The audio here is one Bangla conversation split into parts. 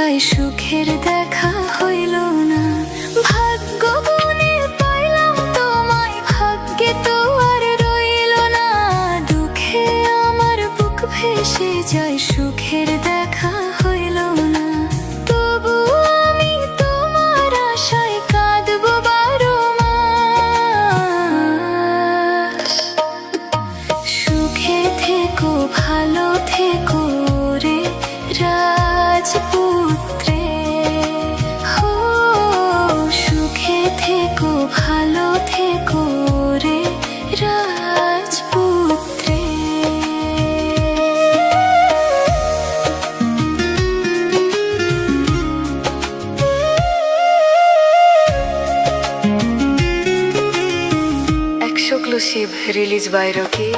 চাই সুখের দেখা হইল না। ভাগ্য গুণে পাইলাম তোমায়, ভাগ্যে তো আর রইল না। দুঃখে আমার বুক ভেসে যায়, সুখের দেখা হইল না। তবু আমি তোমার আশায় কাঁদবো বারো মাস। সুখে থেকো, ভালো থেকো রে রাজপুত্রে। হো সুখে থেকো, ভালো থেকো রে রাজপুত্রে। Exclusive release by Rocky.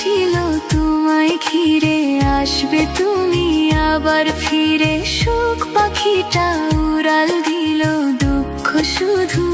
ছিল তোমায় ঘিরে, আসবে তুমি আবার ফিরে। সুখ পাখিটা উড়াল দিল, দুঃখ শুধু